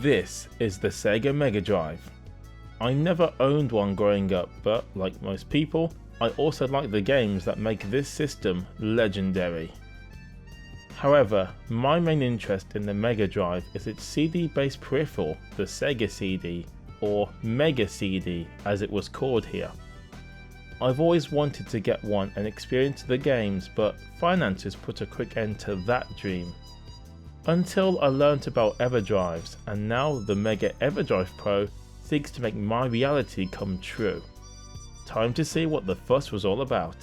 This is the Sega Mega Drive. I never owned one growing up, but like most people, I also like the games that make this system legendary. However, my main interest in the Mega Drive is its CD-based peripheral, the SEGA CD, or Mega CD as it was called here. I've always wanted to get one and experience the games, but finances put a quick end to that dream. Until I learnt about Everdrives, and now the Mega Everdrive Pro seeks to make my reality come true. Time to see what the fuss was all about.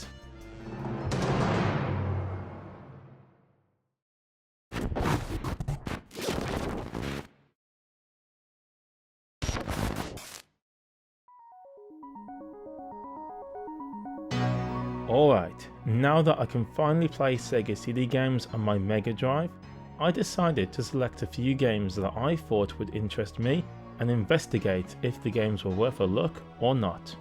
Alright, now that I can finally play Sega CD games on my Mega Drive, I decided to select a few games that I thought would interest me and investigate if the games were worth a look or not.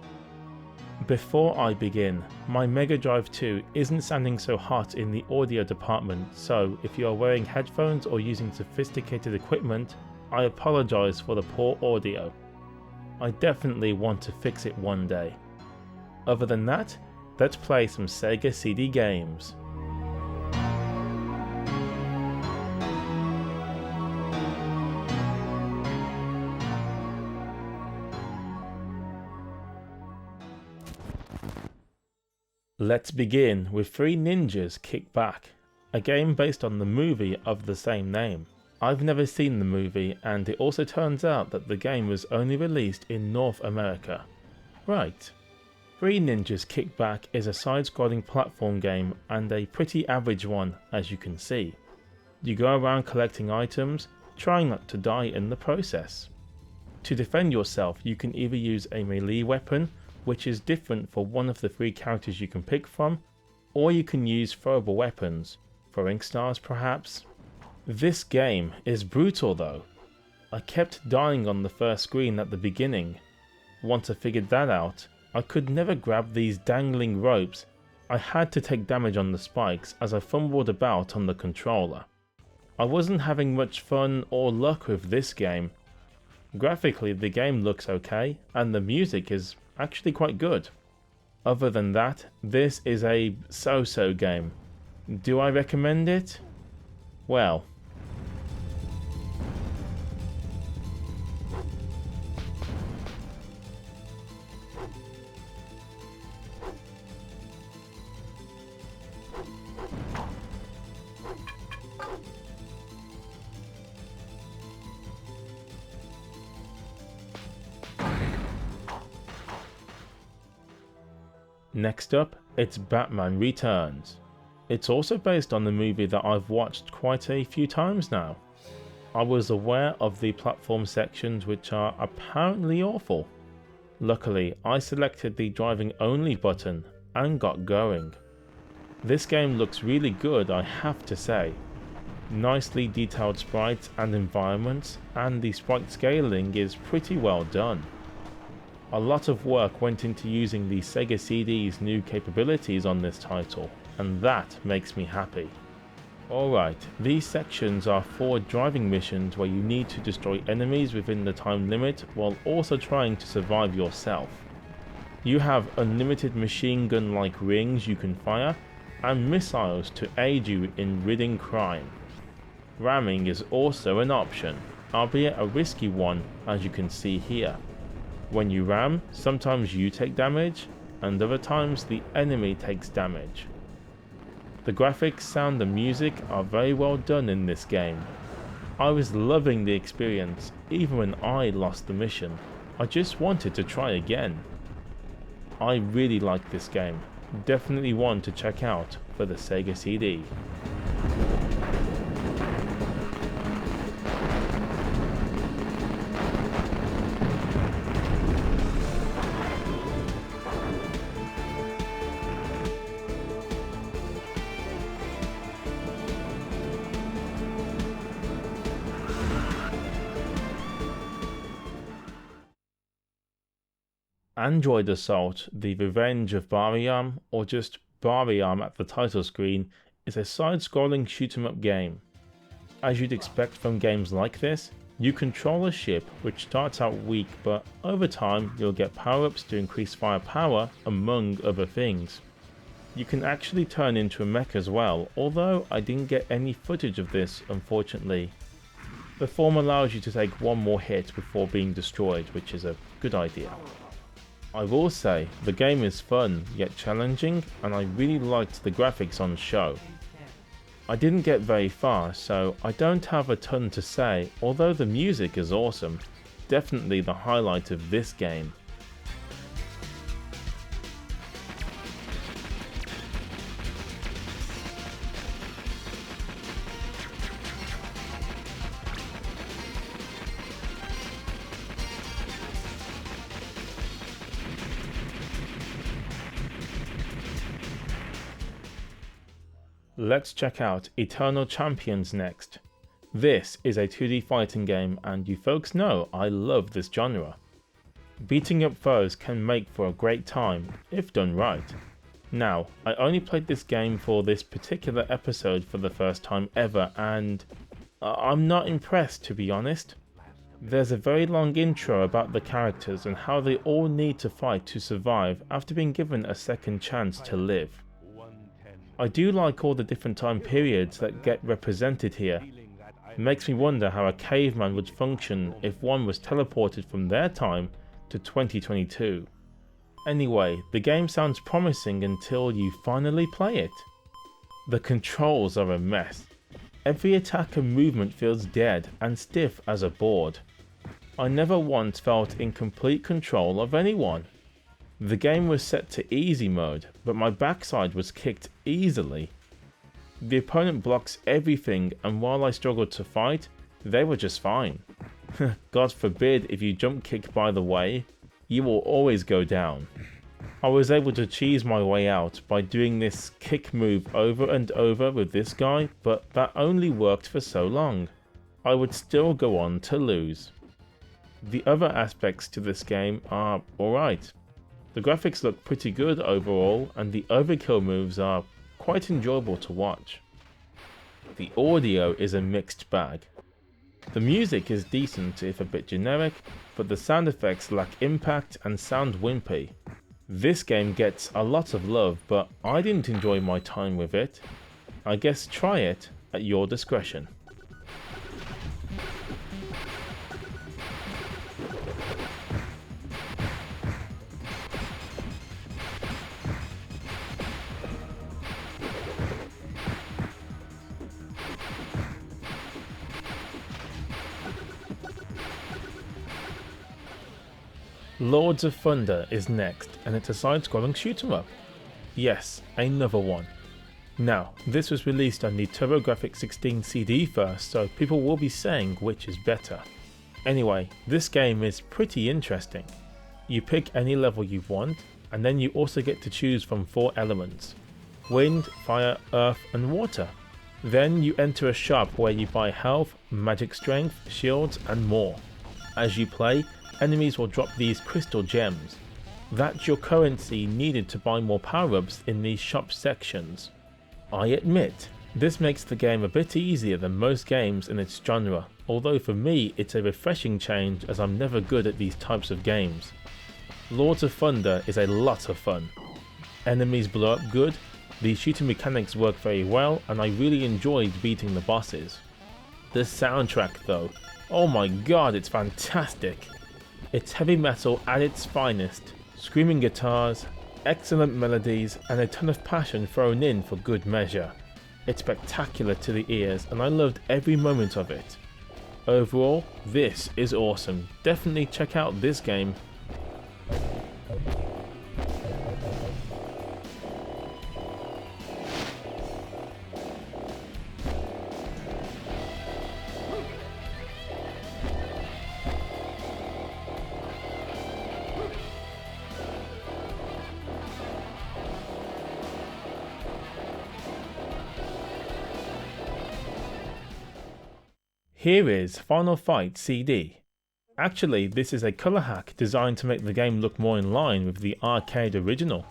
Before I begin, my Mega Drive 2 isn't sounding so hot in the audio department, so if you are wearing headphones or using sophisticated equipment, I apologise for the poor audio. I definitely want to fix it one day. Other than that, let's play some Sega CD games. Let's begin with Three Ninjas Kick Back, a game based on the movie of the same name. I've never seen the movie, and it also turns out that the game was only released in North America. Right. Three Ninjas Kick Back is a side-scrolling platform game, and a pretty average one, as you can see. You go around collecting items, trying not to die in the process. To defend yourself, you can either use a melee weapon, which is different for one of the three characters you can pick from, or you can use throwable weapons, throwing stars perhaps. This game is brutal though. I kept dying on the first screen at the beginning. Once I figured that out, I could never grab these dangling ropes. I had to take damage on the spikes as I fumbled about on the controller. I wasn't having much fun or luck with this game. Graphically the game looks okay, and the music is actually quite good. Other than that, this is a so-so game. Do I recommend it? Well, next up, it's Batman Returns. It's also based on the movie that I've watched quite a few times now. I was aware of the platform sections which are apparently awful. Luckily, I selected the driving only button and got going. This game looks really good, I have to say. Nicely detailed sprites and environments, and the sprite scaling is pretty well done. A lot of work went into using the Sega CD's new capabilities on this title, and that makes me happy. Alright, these sections are 4 driving missions where you need to destroy enemies within the time limit while also trying to survive yourself. You have unlimited machine gun like rings you can fire, and missiles to aid you in ridding crime. Ramming is also an option, albeit a risky one as you can see here. When you ram, sometimes you take damage, and other times the enemy takes damage. The graphics, sound and music are very well done in this game. I was loving the experience, even when I lost the mission. I just wanted to try again. I really like this game, definitely one to check out for the Sega CD. Android Assault, The Revenge of Bariarm, or just Bariarm at the title screen, is a side-scrolling shoot-'em-up game. As you'd expect from games like this, You control a ship which starts out weak, but over time you'll get power-ups to increase firepower, among other things. You can actually turn into a mech as well, although I didn't get any footage of this unfortunately. The form allows you to take one more hit before being destroyed, which is a good idea. I will say, the game is fun, yet challenging, and I really liked the graphics on show. I didn't get very far, so I don't have a ton to say, although the music is awesome. Definitely the highlight of this game. Let's check out Eternal Champions next. This is a 2D fighting game, and you folks know I love this genre. Beating up foes can make for a great time, if done right. Now, I only played this game for this particular episode for the first time ever, and I'm not impressed, to be honest. There's a very long intro about the characters and how they all need to fight to survive after being given a second chance to live. I do like all the different time periods that get represented here. It makes me wonder how a caveman would function if one was teleported from their time to 2022. Anyway, the game sounds promising until you finally play it. The controls are a mess. Every attack and movement feels dead and stiff as a board. I never once felt in complete control of anyone. The game was set to easy mode, but my backside was kicked easily. The opponent blocks everything, and while I struggled to fight, they were just fine. God forbid if you jump kick by the way, you will always go down. I was able to cheese my way out by doing this kick move over and over with this guy, but that only worked for so long. I would still go on to lose. The other aspects to this game are alright. The graphics look pretty good overall, and the overkill moves are quite enjoyable to watch. The audio is a mixed bag. The music is decent if a bit generic, but the sound effects lack impact and sound wimpy. This game gets a lot of love, but I didn't enjoy my time with it. I guess try it at your discretion. Lords of Thunder is next, and it's a side-scrolling shoot-'em-up. Yes, another one. Now, this was released on the TurboGrafx-16 CD first, so people will be saying which is better. Anyway, this game is pretty interesting. You pick any level you want, and then you also get to choose from 4 elements: wind, fire, earth, and water. Then you enter a shop where you buy health, magic strength, shields, and more. As you play, enemies will drop these crystal gems. That's your currency needed to buy more power-ups in these shop sections. I admit, this makes the game a bit easier than most games in its genre, although for me it's a refreshing change as I'm never good at these types of games. Lords of Thunder is a lot of fun. Enemies blow up good, the shooting mechanics work very well, and I really enjoyed beating the bosses. The soundtrack though, oh my god, it's fantastic! It's heavy metal at its finest, screaming guitars, excellent melodies, and a ton of passion thrown in for good measure. It's spectacular to the ears, and I loved every moment of it. Overall, this is awesome. Definitely check out this game. Here is Final Fight CD. Actually, this is a colour hack designed to make the game look more in line with the arcade original.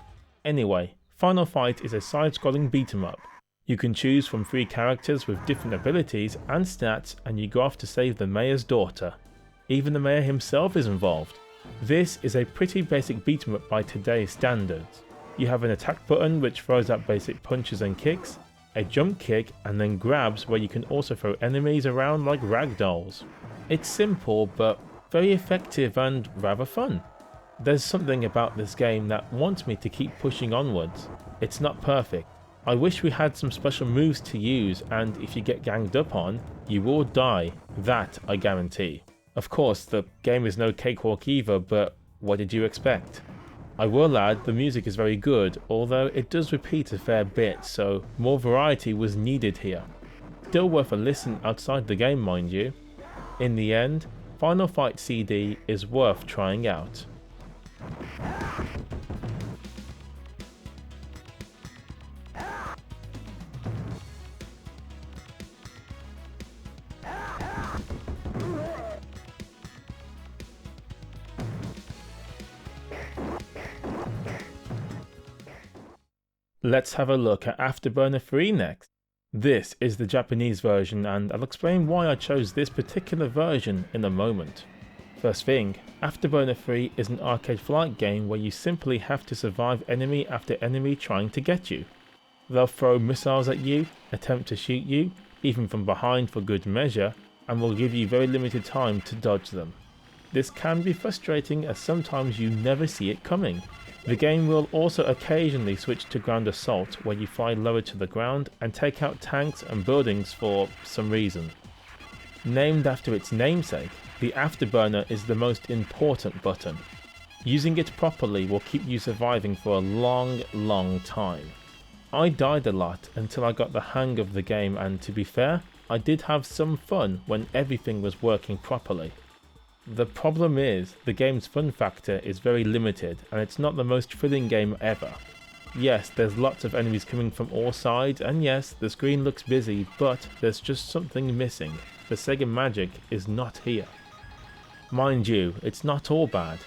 Anyway, Final Fight is a side-scrolling beat-em-up. You can choose from 3 characters with different abilities and stats, and you go off to save the mayor's daughter. Even the mayor himself is involved. This is a pretty basic beat 'em up by today's standards. You have an attack button which throws out basic punches and kicks, a jump kick, and then grabs where you can also throw enemies around like ragdolls. It's simple but very effective and rather fun. There's something about this game that wants me to keep pushing onwards. It's not perfect. I wish we had some special moves to use, and if you get ganged up on, you will die. That I guarantee. Of course, the game is no cakewalk either, but what did you expect? I will add, the music is very good, although it does repeat a fair bit, so more variety was needed here. Still worth a listen outside the game, mind you. In the end, Final Fight CD is worth trying out. Let's have a look at Afterburner 3 next. This is the Japanese version, and I'll explain why I chose this particular version in a moment. First thing, Afterburner 3 is an arcade flight game where you simply have to survive enemy after enemy trying to get you. They'll throw missiles at you, attempt to shoot you, even from behind for good measure, and will give you very limited time to dodge them. This can be frustrating as sometimes you never see it coming. The game will also occasionally switch to ground assault where you fly lower to the ground and take out tanks and buildings for some reason. Named after its namesake, the Afterburner is the most important button. Using it properly will keep you surviving for a long time. I died a lot until I got the hang of the game, and to be fair, I did have some fun when everything was working properly. The problem is, the game's fun factor is very limited and it's not the most thrilling game ever. Yes, there's lots of enemies coming from all sides, and yes, the screen looks busy, but there's just something missing. The Sega magic is not here. Mind you, it's not all bad.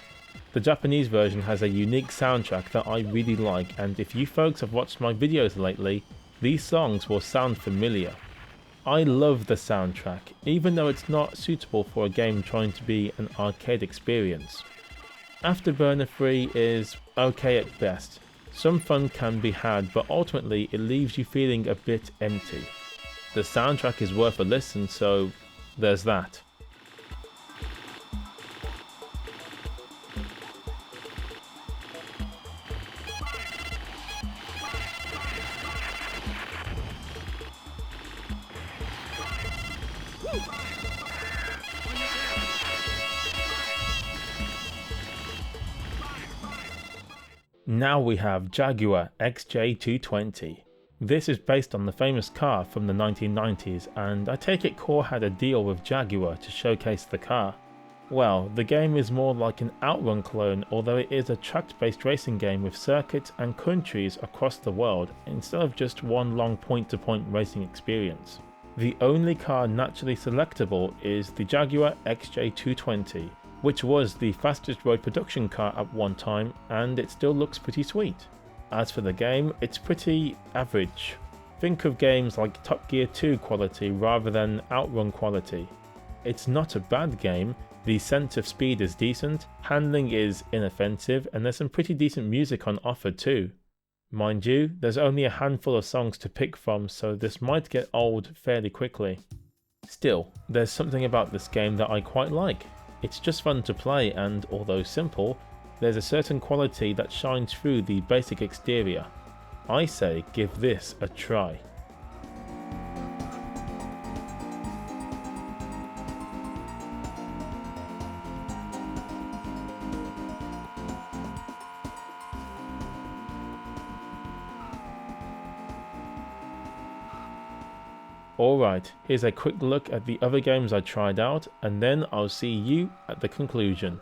The Japanese version has a unique soundtrack that I really like, and if you folks have watched my videos lately, these songs will sound familiar. I love the soundtrack, even though it's not suitable for a game trying to be an arcade experience. Afterburner 3 is okay at best. Some fun can be had, but ultimately it leaves you feeling a bit empty. The soundtrack is worth a listen, so there's that. Now we have Jaguar XJ220. This is based on the famous car from the 1990s, and I take it Core had a deal with Jaguar to showcase the car. Well, the game is more like an Outrun clone, although it is a track-based racing game with circuits and countries across the world, instead of just one long point-to-point racing experience. The only car naturally selectable is the Jaguar XJ220, which was the fastest road production car at one time, and it still looks pretty sweet. As for the game, it's pretty average. Think of games like Top Gear 2 quality rather than Outrun quality. It's not a bad game, the sense of speed is decent, handling is inoffensive, and there's some pretty decent music on offer too. Mind you, there's only a handful of songs to pick from, so this might get old fairly quickly. Still, there's something about this game that I quite like. It's just fun to play, and although simple, there's a certain quality that shines through the basic exterior. I say give this a try. Alright, here's a quick look at the other games I tried out, and then I'll see you at the conclusion.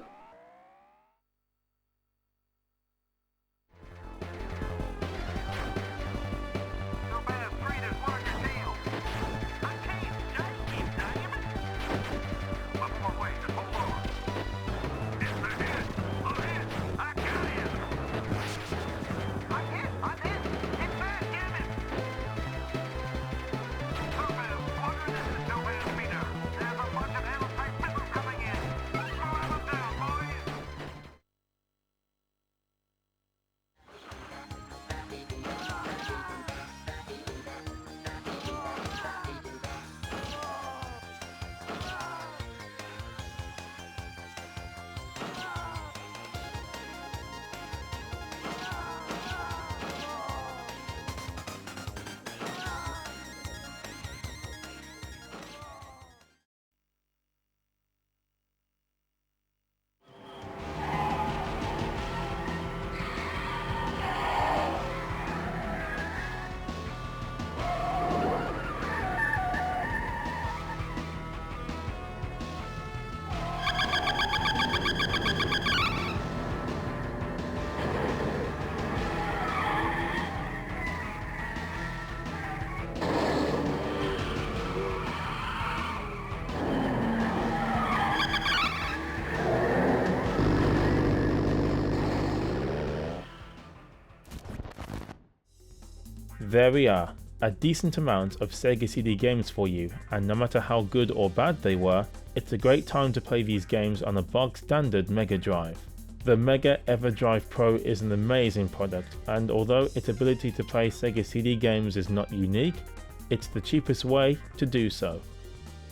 There we are, a decent amount of Sega CD games for you, and no matter how good or bad they were, it's a great time to play these games on a bog standard Mega Drive. The Mega Everdrive Pro is an amazing product, and although its ability to play Sega CD games is not unique, it's the cheapest way to do so.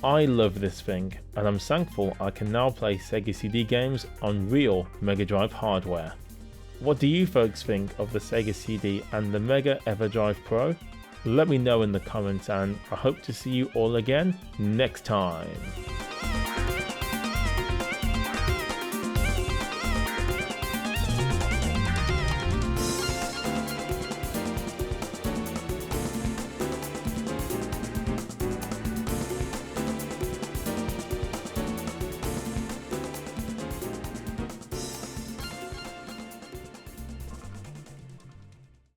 I love this thing, and I'm thankful I can now play Sega CD games on real Mega Drive hardware. What do you folks think of the Sega CD and the Mega Everdrive Pro? Let me know in the comments, and I hope to see you all again next time.